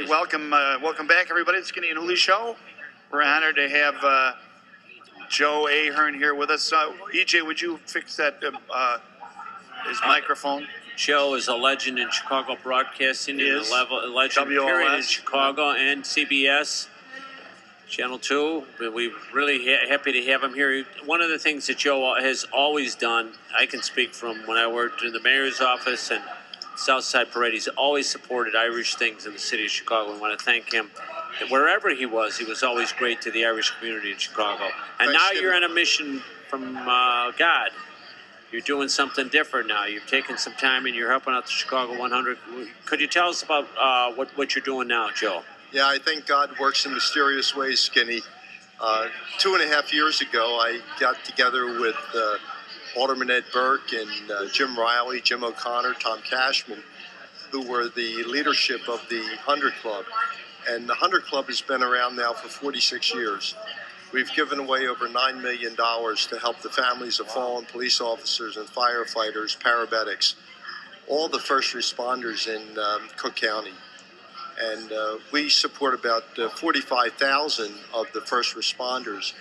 Welcome back, everybody. It's Skinny and Houli Show. We're honored to have Joe Ahern here with us. EJ, would you fix that his microphone? Joe is a legend in Chicago broadcasting. He is a legend period in Chicago and CBS, Channel 2. We're really happy to have him here. One of the things that Joe has always done, I can speak from when I worked in the mayor's office and Southside Parade, he's always supported Irish things in the city of Chicago. We want to thank him. And wherever he was always great to the Irish community in Chicago. And now you're on a mission from God. You're doing something different now. You've taken some time and you're helping out the Chicago 100. Could you tell us about what you're doing now, Joe? Yeah, I think God works in mysterious ways, Skinny. 2.5 years ago, I got together with Alderman Ed Burke and Jim Riley, Jim O'Connor, Tom Cashman, who were the leadership of the 100 Club. And the 100 Club has been around now for 46 years. We've given away over $9 million to help the families of fallen police officers and firefighters, paramedics, all the first responders in Cook County. And we support about 45,000 of the first responders.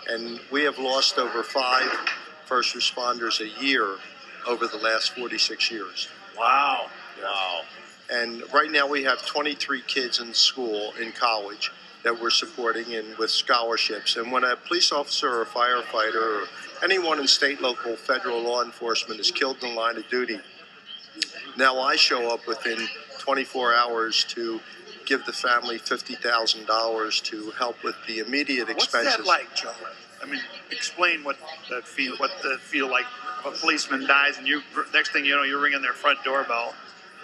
And we have lost over 5 first responders a year over the last 46 years. Wow. Yeah. Wow. And right now we have 23 kids in school, in college, that we're supporting and with scholarships. And when a police officer or a firefighter or anyone in state, local, federal law enforcement is killed in the line of duty, now I show up within 24 hours to give the family $50,000 to help with the immediate expenses. What's that like, Joe? I mean, explain what the feel like if a policeman dies and you next thing you know you're ringing their front doorbell.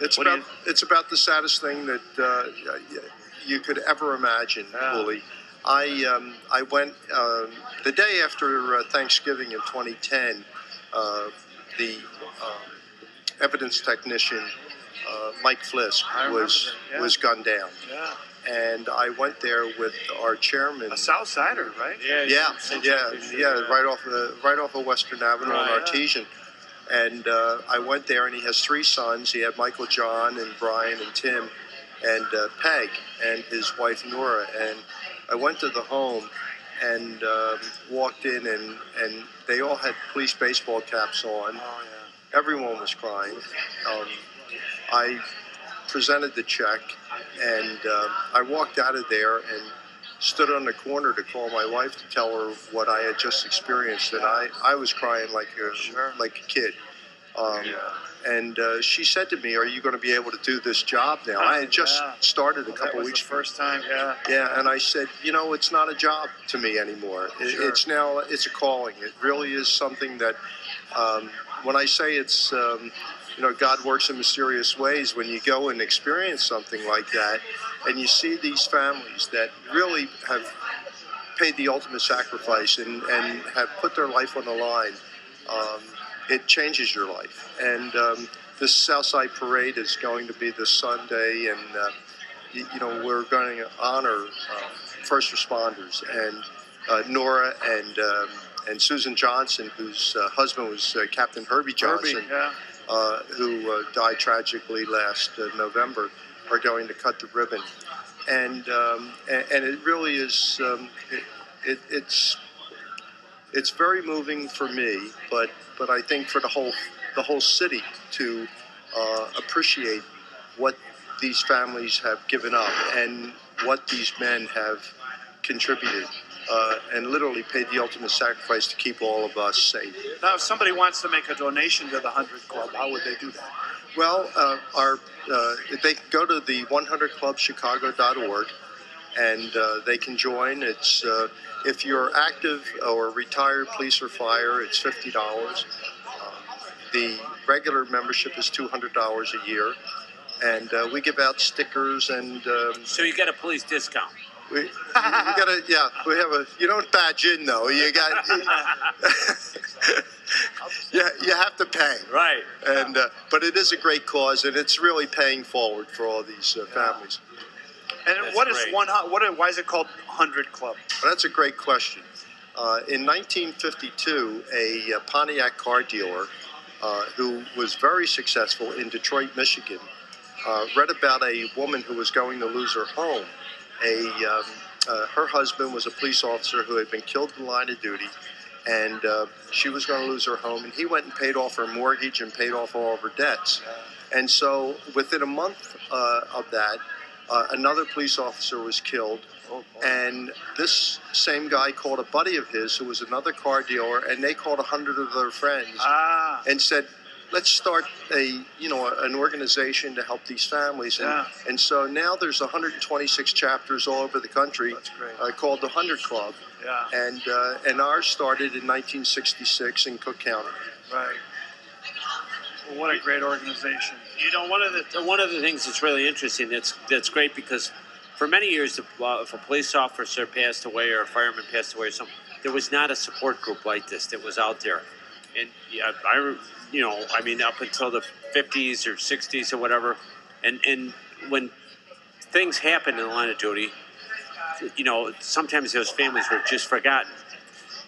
It's about the saddest thing that you could ever imagine, Houli. I went the day after Thanksgiving in 2010. The evidence technician Mike Flisk was gunned down. Yeah. And I went there with our chairman. A South Sider, right? Yeah, right off of Western Avenue on Artesian. And I went there, and he has 3 sons. He had Michael, John, and Brian, and Tim, and Peg, and his wife Nora. And I went to the home and walked in, and they all had police baseball caps on. Oh, yeah. Everyone was crying. I presented the check, and I walked out of there and stood on the corner to call my wife to tell her what I had just experienced, and I was crying like a kid. And she said to me, "Are you going to be able to do this job now?" I had just started a couple weeks. The first time, yeah. Yeah, and I said, it's not a job to me anymore. It's a calling. It really is something that, when I say it's, God works in mysterious ways. When you go and experience something like that, and you see these families that really have paid the ultimate sacrifice and have put their life on the line, it changes your life. And this Southside Parade is going to be this Sunday, and we're going to honor first responders, and Nora and Susan Johnson, whose husband was Captain Herbie Johnson. Who died tragically last November, are going to cut the ribbon, and it really is it's very moving for me, but I think for the whole city to appreciate what these families have given up and what these men have contributed. And literally paid the ultimate sacrifice to keep all of us safe. Now, if somebody wants to make a donation to the 100 Club, how would they do that? Well, they can go to the 100clubchicago.org, and they can join. It's if you're active or retired police or fire, it's $50. The regular membership is $200 a year, and we give out stickers and. So you get a police discount. We have you don't badge in though. You got, you have to pay. Right. And, but it is a great cause, and it's really paying forward for all these families. And why is it called 100 Club? Well, that's a great question. In 1952, a Pontiac car dealer who was very successful in Detroit, Michigan, read about a woman who was going to lose her home. Her husband was a police officer who had been killed in the line of duty, and she was going to lose her home, and he went and paid off her mortgage and paid off all of her debts. And so within a month of that, another police officer was killed, and this same guy called a buddy of his who was another car dealer, and they called 100 of their friends and said, let's start an organization to help these families. And so now there's 126 chapters all over the country called the 100 Club. And ours started in 1966 in Cook County. Right. Well, what a great organization. You know, one of the things that's really interesting, that's great, because for many years, if a police officer passed away or a fireman passed away or something, there was not a support group like this that was out there. And up until the 50s or 60s or whatever, and when things happened in the line of duty, sometimes those families were just forgotten.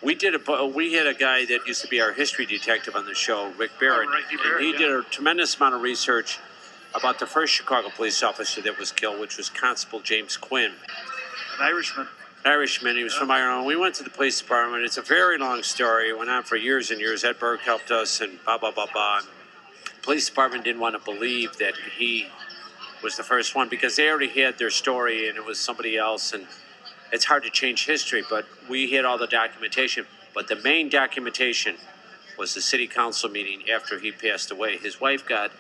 We had a guy that used to be our history detective on the show, Rick Barrett, and he did a tremendous amount of research about the first Chicago police officer that was killed, which was Constable James Quinn. An Irishman. He was from Ahern. We went to the police department. It's a very long story. It went on for years and years. Ed Berg helped us, and blah, blah, blah, blah. The police department didn't want to believe that he was the first one, because they already had their story and it was somebody else, and it's hard to change history, but we had all the documentation. But the main documentation was the city council meeting after he passed away. His wife got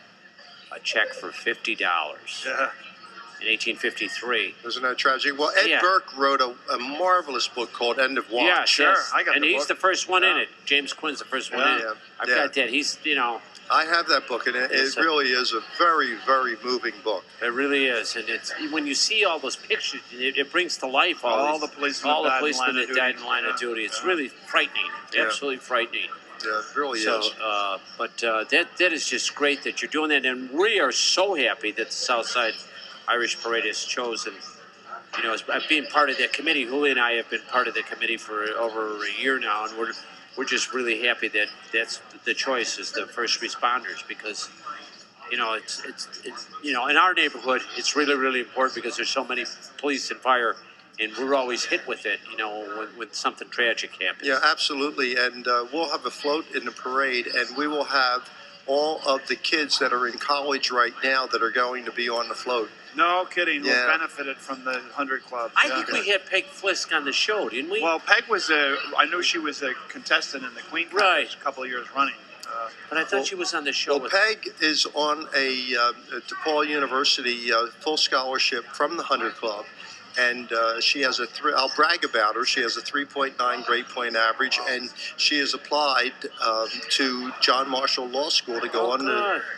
a check for $50 in 1853. Isn't that tragic? Well, Ed Burke wrote a marvelous book called End of Watch. Yeah, sure. Yes. I got and the he's book. the first one in it. James Quinn's the first one in it. I've got that. He's, I have that book, and it really is a very, very moving book. It really is, and it's when you see all those pictures, it brings to life all the policemen that died in line of duty. It's really frightening, absolutely frightening. Yeah, it really is. That is just great that you're doing that, and we are so happy that the Southside Irish Parade has chosen. As being part of that committee. Houli and I have been part of the committee for over a year now, and we're just really happy that that's the choice is the first responders, because it's in our neighborhood it's really, really important, because there's so many police and fire, and we're always hit with it when something tragic happens. Yeah, absolutely. And we'll have a float in the parade, and we will have all of the kids that are in college right now that are going to be on the float. No kidding. We benefited from the 100 Club. I think we had Peg Flisk on the show, didn't we? Well, Peg was I knew she was a contestant in the Queen Contest a couple of years running. But I thought she was on the show. Well, Peg is on a DePaul University full scholarship from the 100 Club. And she has I'll brag about her. She has a 3.9 grade point average, and she has applied to John Marshall Law School to go on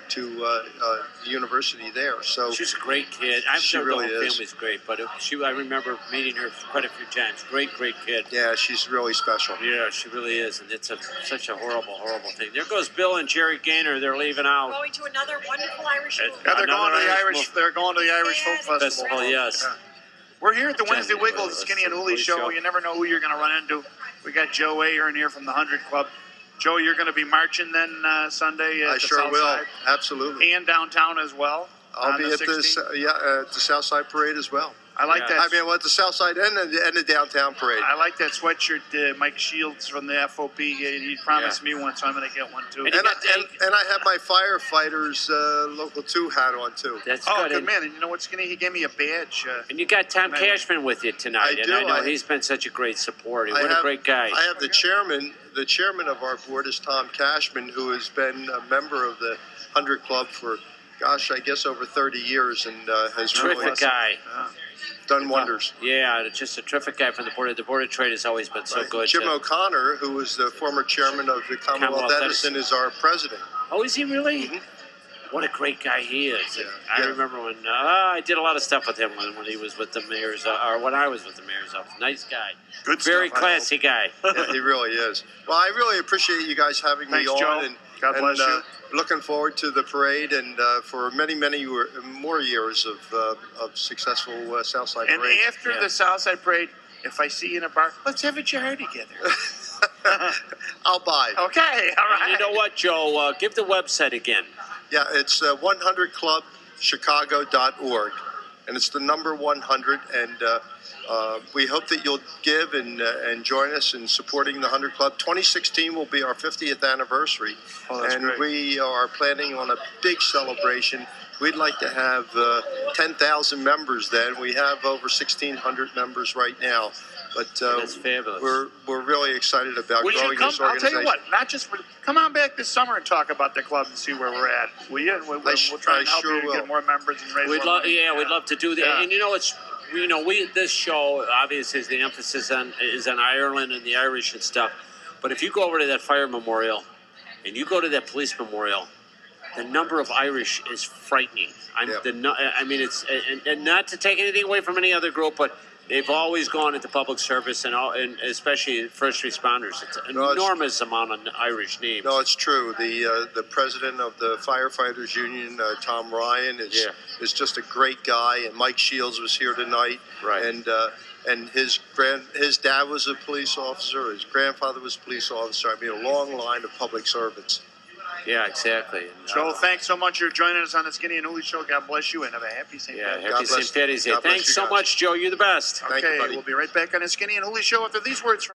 to the university there. So she's a great kid. I've she known really the whole is. family's great, but I remember meeting her quite a few times. Great kid. Yeah, she's really special. Yeah, she really is, and it's such a horrible thing. There goes Bill and Jerry Gaynor. They're leaving out. Going to another wonderful Irish movie. Yeah, they're going to the Irish Folk Festival. Yes. Yeah. We're here at the Wednesday Wiggle, the Skinny and Houli show. You never know who you're going to run into. We got Joe Ahern here from the 100 Club. Joe, you're going to be marching then Sunday at I the sure South will. Side. Absolutely. And downtown as well. I'll be at the Southside Parade as well. I like that. I mean, at the Southside and the downtown parade. I like that sweatshirt Mike Shields from the FOP. He promised me one, so I'm going to get one too. And I have my firefighters local 2 hat on too. That's good man. And you know what, Skinny? He gave me a badge. And you got Tom Cashman with you tonight. I know he's been such a great supporter. What a great guy. I have the chairman. The chairman of our board is Tom Cashman, who has been a member of the 100 Club for, gosh, I guess over 30 years, and has terrific guy. Done wonders. Yeah, just a terrific guy from the board. The Board of Trade has always been so good. Jim O'Connor, who was the former chairman of the Commonwealth Edison, is our president. Oh, is he really? Mm-hmm. What a great guy he is. Yeah. I remember when I did a lot of stuff with him when he was with the mayor's, or when I was with the mayor's office. Nice guy. Good Very classy guy. Yeah, he really is. Well, I really appreciate you guys having me on. Joe. And God bless you. Looking forward to the parade and for many more years of successful Southside Parade. And after the Southside Parade, if I see you in a bar, let's have a jar together. I'll buy. Okay, all right. And you know what, Joe? Give the website again. Yeah, it's 100club chicago.org. And it's the number 100. And we hope that you'll give and join us in supporting the 100 Club. 2016 will be our 50th anniversary. Oh, that's and great. We are planning on a big celebration. We'd like to have 10,000 members then. We have over 1,600 members right now. But That's fabulous. we're really excited about Would growing you come? this I'll organization. tell you what. Not just come on back this summer and talk about the club and see where we're at. Will you? We'll try and help sure you to will. get more members and raise We'd more love, money. yeah, we'd love to do that. Yeah. And this show obviously is the emphasis is on Ireland and the Irish and stuff. But if you go over to that fire memorial, and you go to that police memorial, the number of Irish is frightening. It's and not to take anything away from any other group, but they've always gone into public service and especially first responders. It's an enormous amount of Irish names. No, it's true. The president of the firefighters union, Tom Ryan, is just a great guy. And Mike Shields was here tonight. Right. And his dad was a police officer. His grandfather was a police officer. I mean, a long line of public servants. Yeah, exactly. Joe, thanks so much for joining us on the Skinny and Houli Show. God bless you and have a happy St. Patrick's Day. Happy St. Patty's Day. God bless Thanks you so guys. much, Joe. You're the best. Thank you, Okay, buddy. we'll be right back on the Skinny and Houli Show after these words from